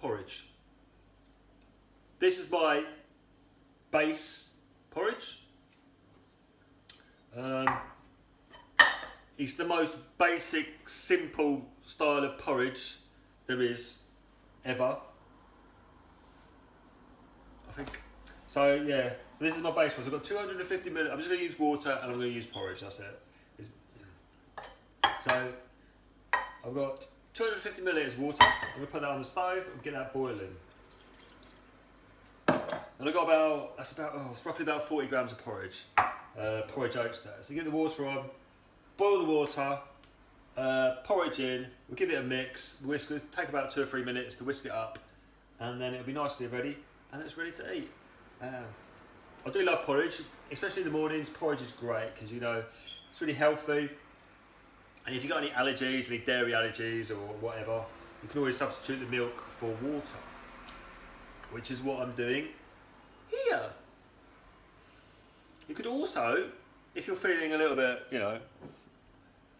porridge. This is my base porridge. It's the most basic, simple style of porridge there is ever, I think. So yeah, so this is my base one. So I've got 250 ml. I'm just going to use water and I'm going to use porridge. That's it. So I've got 250 millilitres water. I'm going to put that on the stove and get that boiling. And I've got about, it's roughly about 40 grams of porridge. Porridge oats there. So get the water on, boil the water, porridge in, we'll give it a mix, whisk it, take about 2 or 3 minutes to whisk it up, and then it'll be nicely ready, and it's ready to eat. I do love porridge, especially in the mornings. Porridge is great because, you know, it's really healthy. And if you've got any allergies, any dairy allergies or whatever, you can always substitute the milk for water, which is what I'm doing here. You could also, if you're feeling a little bit, you know,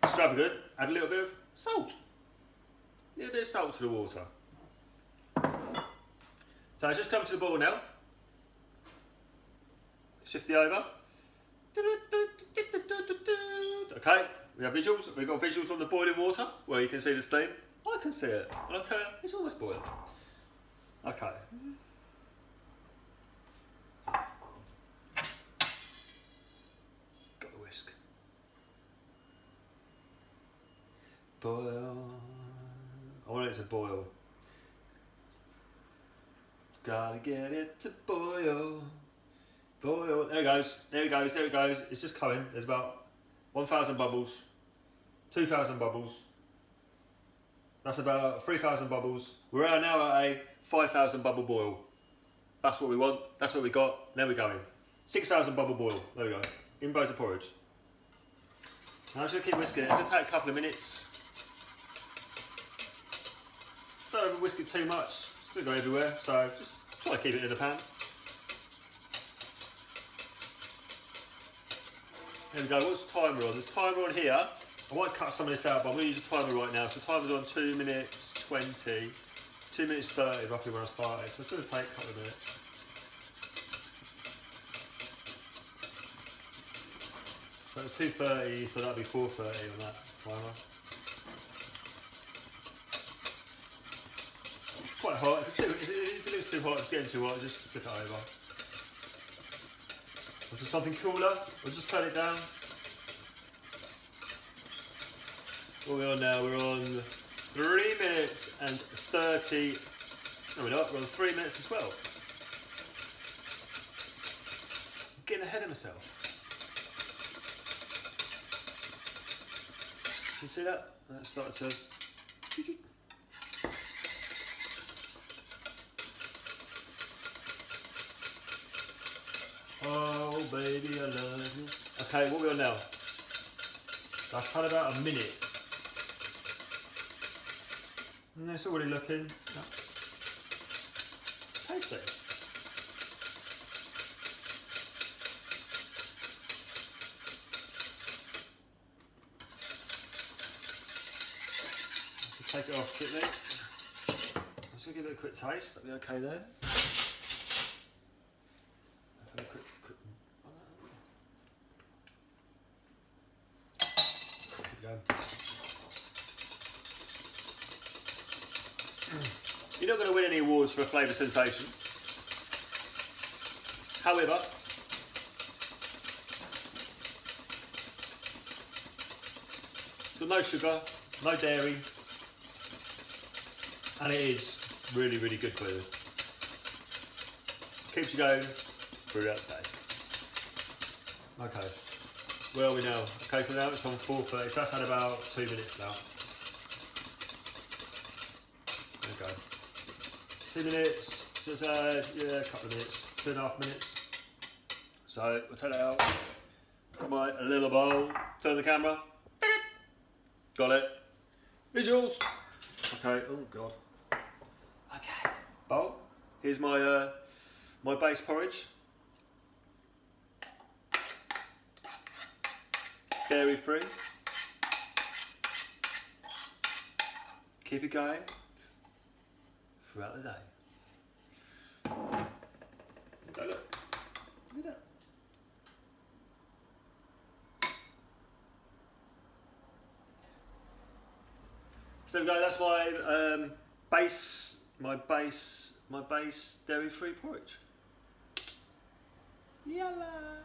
extravagant, add a little bit of salt. A little bit of salt to the water. So it's just come to the boil now. Shift it over. Okay, we have visuals. We've got visuals on the boiling water where you can see the steam. I can see it, and I'll tell you, it's almost boiled. Okay. Got the whisk. Boil. I want it to boil. Gotta get it to boil. Boil. There it goes. There it goes. There it goes. It's just coming. There's about 1,000 bubbles, 2,000 bubbles. That's about 3,000 bubbles. We're now at a 5,000 bubble boil. That's what we want. That's what we got. There we're going. 6,000 bubble boil. There we go. In goes the porridge. Now I'm just going to keep whisking it. It's going to take a couple of minutes. Don't over whisk it too much. It's going to go everywhere. So just try to keep it in the pan. There we go. What's the timer on? There's a timer on here. I might cut some of this out, but I'm going to use a timer right now. So the timer's on 2 minutes 20, 2 minutes 30 roughly when I started. So it's going to take a couple of minutes. So it's 2:30, so that'll be 4:30 on that timer. Quite hot. If it looks too hot, it's getting too hot, just flip it over. Or just something cooler, or just turn it down. What are we on now? We're on 3 minutes and 30. No, we're not. We're on 3 minutes and 12. I'm getting ahead of myself. Can you see that? That started to. Oh, baby, I love you. Okay, what are we on now? That's had about a minute. And it's already looking tasty. Let's take it off quickly. Let's give it a quick taste. That'll be okay there. Let's have a quick. Keep going. You're not going to win any awards for a flavour sensation. However, it's got no sugar, no dairy, and it is really, really good for you. Keeps you going throughout the day. Okay, where are we now? Okay, so now it's on 4:30, so that's had about 2 minutes now. There we go. 2 minutes, so it's a couple of minutes, 2.5 minutes. So we'll take that out. Got my little bowl, turn the camera. Got it. Visuals. Okay, oh God. Okay, bowl. Here's my my base porridge. Dairy free. Keep it going. throughout the day. There you go, look. Look at that. So there we go, that's my base dairy-free porridge. Yalla!